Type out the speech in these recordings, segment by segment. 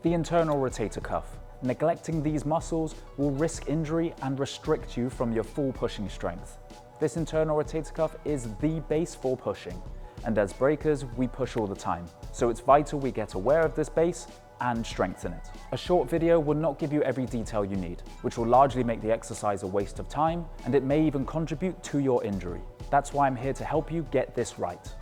The internal rotator cuff. Neglecting these muscles will risk injury and restrict you from your full pushing strength. This internal rotator cuff is the base for pushing, and as breakers, we push all the time. So it's vital we get aware of this base and strengthen it. A short video will not give you every detail you need, which will largely make the exercise a waste of time, and it may even contribute to your injury. That's why I'm here to help you get this right.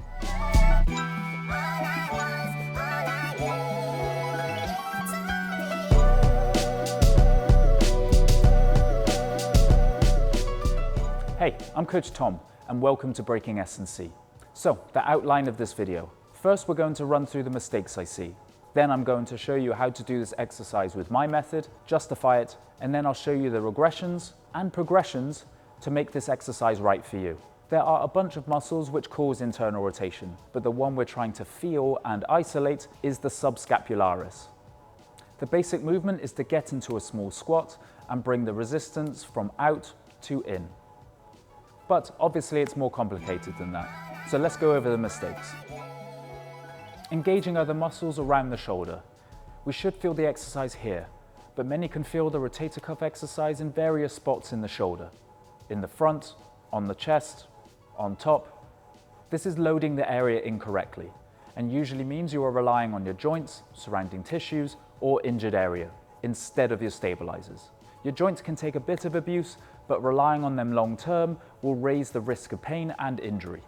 Hey, I'm Coach Tom, and welcome to Breaking S&C. So, the outline of this video. First, we're going to run through the mistakes I see. Then I'm going to show you how to do this exercise with my method, justify it, and then I'll show you the regressions and progressions to make this exercise right for you. There are a bunch of muscles which cause internal rotation, but the one we're trying to feel and isolate is the subscapularis. The basic movement is to get into a small squat and bring the resistance from out to in. But obviously it's more complicated than that. So let's go over the mistakes. Engaging other muscles around the shoulder. We should feel the exercise here, but many can feel the rotator cuff exercise in various spots in the shoulder. In the front, on the chest, on top. This is loading the area incorrectly, and usually means you are relying on your joints, surrounding tissues, or injured area, instead of your stabilizers. Your joints can take a bit of abuse, but relying on them long term will raise the risk of pain and injury.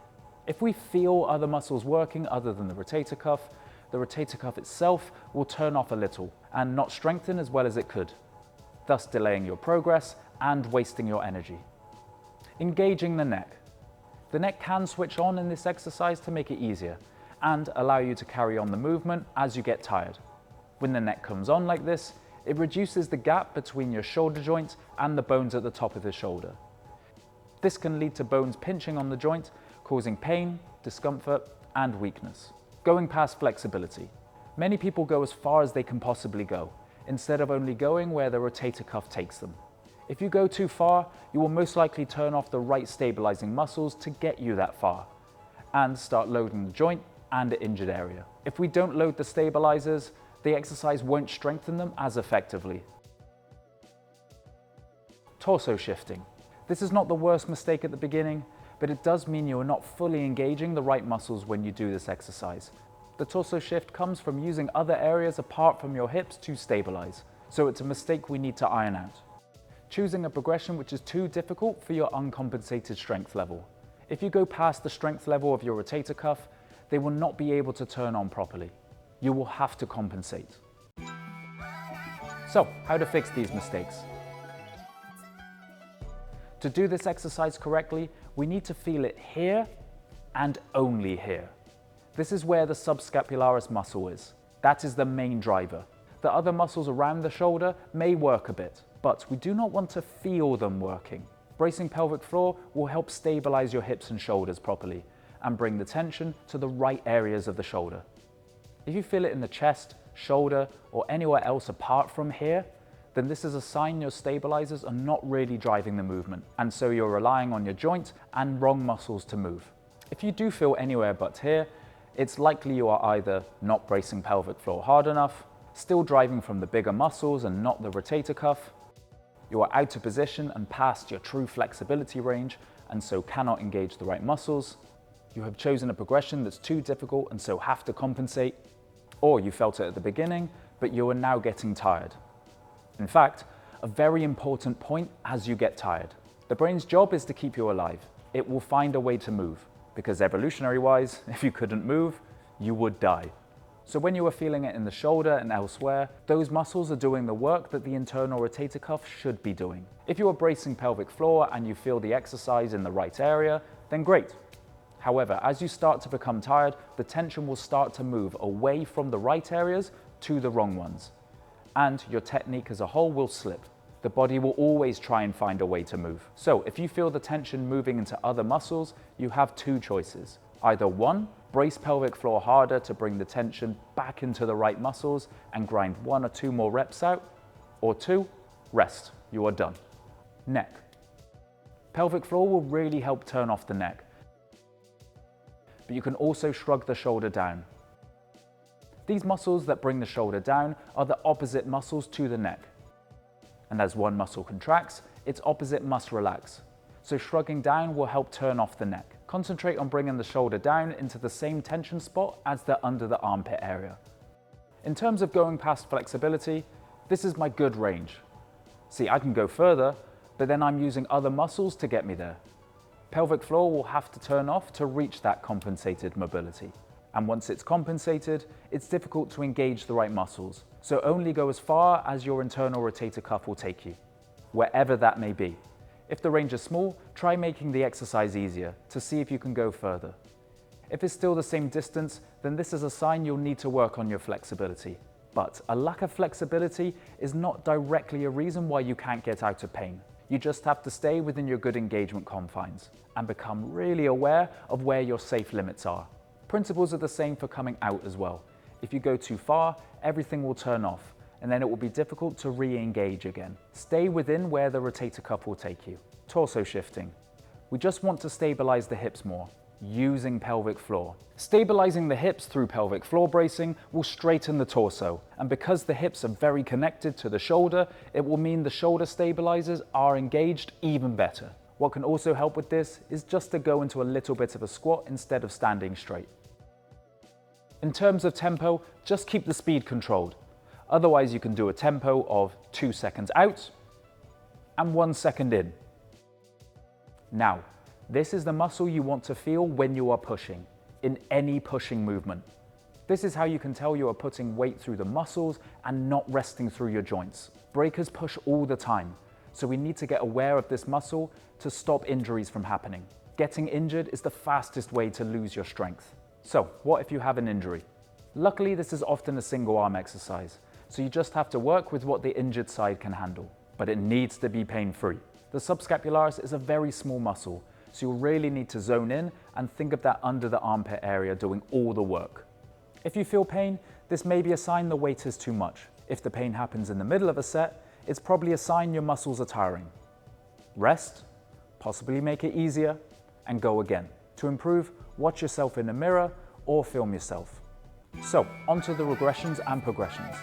If we feel other muscles working other than the rotator cuff itself will turn off a little and not strengthen as well as it could, thus delaying your progress and wasting your energy. Engaging the neck. The neck can switch on in this exercise to make it easier and allow you to carry on the movement as you get tired. When the neck comes on like this, it reduces the gap between your shoulder joint and the bones at the top of the shoulder. This can lead to bones pinching on the joint, causing pain, discomfort, and weakness. Going past flexibility. Many people go as far as they can possibly go, instead of only going where the rotator cuff takes them. If you go too far, you will most likely turn off the right stabilizing muscles to get you that far, and start loading the joint and the injured area. If we don't load the stabilizers, the exercise won't strengthen them as effectively. Torso shifting. This is not the worst mistake at the beginning, but it does mean you are not fully engaging the right muscles when you do this exercise. The torso shift comes from using other areas apart from your hips to stabilize, so it's a mistake we need to iron out. Choosing a progression which is too difficult for your uncompensated strength level. If you go past the strength level of your rotator cuff, they will not be able to turn on properly. You will have to compensate. So, how to fix these mistakes? To do this exercise correctly, we need to feel it here and only here. This is where the subscapularis muscle is. That is the main driver. The other muscles around the shoulder may work a bit, but we do not want to feel them working. Bracing pelvic floor will help stabilize your hips and shoulders properly and bring the tension to the right areas of the shoulder. If you feel it in the chest, shoulder, or anywhere else apart from here, then this is a sign your stabilizers are not really driving the movement, and so you're relying on your joint and wrong muscles to move. If you do feel anywhere but here, it's likely you are either not bracing pelvic floor hard enough, still driving from the bigger muscles and not the rotator cuff, you are out of position and past your true flexibility range and so cannot engage the right muscles, you have chosen a progression that's too difficult and so have to compensate, or you felt it at the beginning, but you are now getting tired. In fact, a very important point as you get tired. The brain's job is to keep you alive. It will find a way to move, because evolutionary-wise, if you couldn't move, you would die. So when you are feeling it in the shoulder and elsewhere, those muscles are doing the work that the internal rotator cuff should be doing. If you are bracing pelvic floor and you feel the exercise in the right area, then great. However, as you start to become tired, the tension will start to move away from the right areas to the wrong ones, and your technique as a whole will slip. The body will always try and find a way to move. So if you feel the tension moving into other muscles, you have two choices. Either one, brace pelvic floor harder to bring the tension back into the right muscles and grind 1 or 2 more reps out, or 2, rest, you are done. Neck. Pelvic floor will really help turn off the neck, but you can also shrug the shoulder down. These muscles that bring the shoulder down are the opposite muscles to the neck. And as one muscle contracts, its opposite must relax. So shrugging down will help turn off the neck. Concentrate on bringing the shoulder down into the same tension spot as the under the armpit area. In terms of going past flexibility, this is my good range. See, I can go further, but then I'm using other muscles to get me there. Pelvic floor will have to turn off to reach that compensated mobility. And once it's compensated, it's difficult to engage the right muscles. So only go as far as your internal rotator cuff will take you, wherever that may be. If the range is small, try making the exercise easier to see if you can go further. If it's still the same distance, then this is a sign you'll need to work on your flexibility. But a lack of flexibility is not directly a reason why you can't get out of pain. You just have to stay within your good engagement confines and become really aware of where your safe limits are. Principles are the same for coming out as well. If you go too far, everything will turn off, and then it will be difficult to re-engage again. Stay within where the rotator cuff will take you. Torso shifting. We just want to stabilize the hips more, using pelvic floor. Stabilizing the hips through pelvic floor bracing will straighten the torso, and because the hips are very connected to the shoulder, it will mean the shoulder stabilizers are engaged even better. What can also help with this is just to go into a little bit of a squat instead of standing straight. In terms of tempo, just keep the speed controlled. Otherwise, you can do a tempo of 2 seconds out and 1 second in. Now, this is the muscle you want to feel when you are pushing, in any pushing movement. This is how you can tell you are putting weight through the muscles and not resting through your joints. Breakers push all the time, so we need to get aware of this muscle to stop injuries from happening. Getting injured is the fastest way to lose your strength. So, what if you have an injury? Luckily, this is often a single arm exercise, so you just have to work with what the injured side can handle, but it needs to be pain-free. The subscapularis is a very small muscle, so you'll really need to zone in and think of that under the armpit area doing all the work. If you feel pain, this may be a sign the weight is too much. If the pain happens in the middle of a set, it's probably a sign your muscles are tiring. Rest, possibly make it easier, and go again. To improve, watch yourself in the mirror or film yourself. So, onto the regressions and progressions.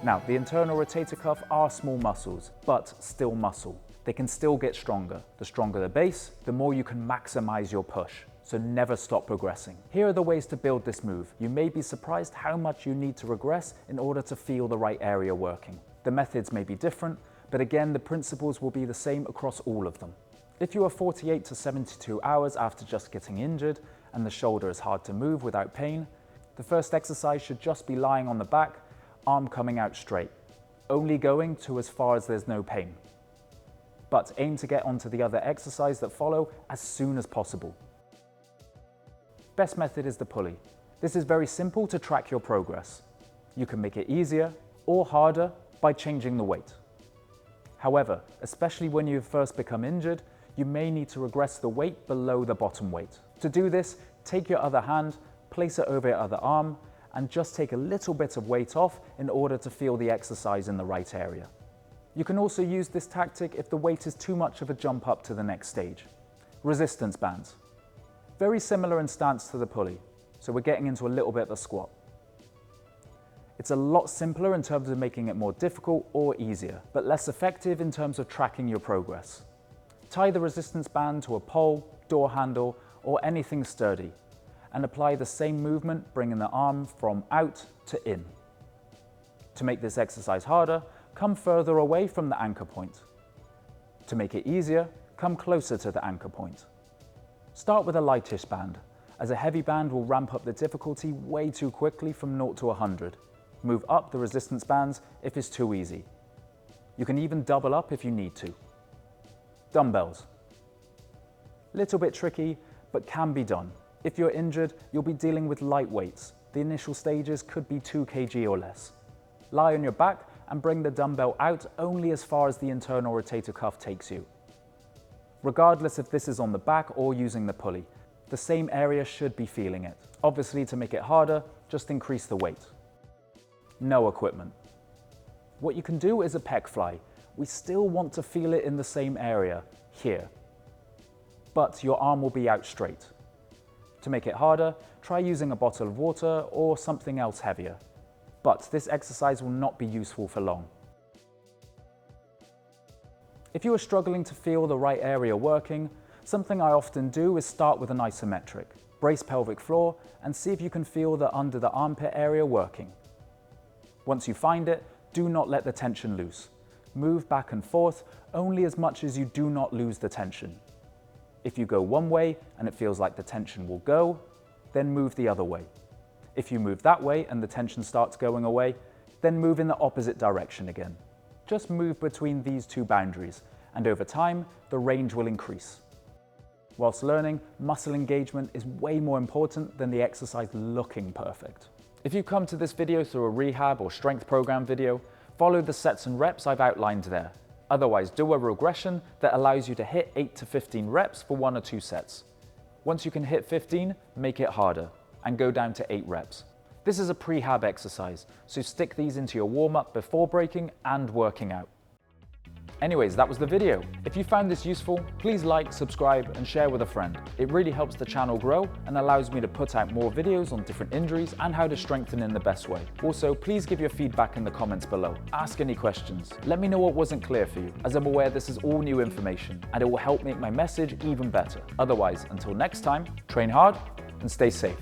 Now, the internal rotator cuff are small muscles, but still muscle. They can still get stronger. The stronger the base, the more you can maximize your push. So never stop progressing. Here are the ways to build this move. You may be surprised how much you need to regress in order to feel the right area working. The methods may be different, but again, the principles will be the same across all of them. If you are 48 to 72 hours after just getting injured and the shoulder is hard to move without pain, the first exercise should just be lying on the back, arm coming out straight, only going to as far as there's no pain. But aim to get onto the other exercise that follow as soon as possible. Best method is the pulley. This is very simple to track your progress. You can make it easier or harder by changing the weight. However, especially when you first become injured, you may need to regress the weight below the bottom weight. To do this, take your other hand, place it over your other arm, and just take a little bit of weight off in order to feel the exercise in the right area. You can also use this tactic if the weight is too much of a jump up to the next stage. Resistance bands. Very similar in stance to the pulley, so we're getting into a little bit of a squat. It's a lot simpler in terms of making it more difficult or easier, but less effective in terms of tracking your progress. Tie the resistance band to a pole, door handle, or anything sturdy, and apply the same movement, bringing the arm from out to in. To make this exercise harder, come further away from the anchor point. To make it easier, come closer to the anchor point. Start with a lightish band, as a heavy band will ramp up the difficulty way too quickly from 0 to 100. Move up the resistance bands if it's too easy. You can even double up if you need to. Dumbbells. Little bit tricky, but can be done. If you're injured, you'll be dealing with light weights. The initial stages could be 2 kg or less. Lie on your back and bring the dumbbell out only as far as the internal rotator cuff takes you. Regardless if this is on the back or using the pulley, the same area should be feeling it. Obviously, to make it harder, just increase the weight. No equipment. What you can do is a pec fly. We still want to feel it in the same area, here. But your arm will be out straight. To make it harder, try using a bottle of water or something else heavier. but this exercise will not be useful for long. If you are struggling to feel the right area working, something I often do is start with an isometric. Brace pelvic floor and see if you can feel the under the armpit area working. Once you find it, do not let the tension loose. Move back and forth only as much as you do not lose the tension. If you go one way and it feels like the tension will go, then move the other way. If you move that way and the tension starts going away, then move in the opposite direction again. Just move between these two boundaries, and over time, the range will increase. Whilst learning, muscle engagement is way more important than the exercise looking perfect. If you come to this video through a rehab or strength program video, follow the sets and reps I've outlined there. Otherwise, do a regression that allows you to hit 8 to 15 reps for 1 or 2 sets. Once you can hit 15, make it harder and go down to 8 reps. This is a prehab exercise, so stick these into your warm-up before breaking and working out. Anyways, that was the video. If you found this useful, please like, subscribe, and share with a friend. It really helps the channel grow and allows me to put out more videos on different injuries and how to strengthen in the best way. Also, please give your feedback in the comments below. Ask any questions. Let me know what wasn't clear for you, as I'm aware this is all new information, and it will help make my message even better. Otherwise, until next time, train hard and stay safe.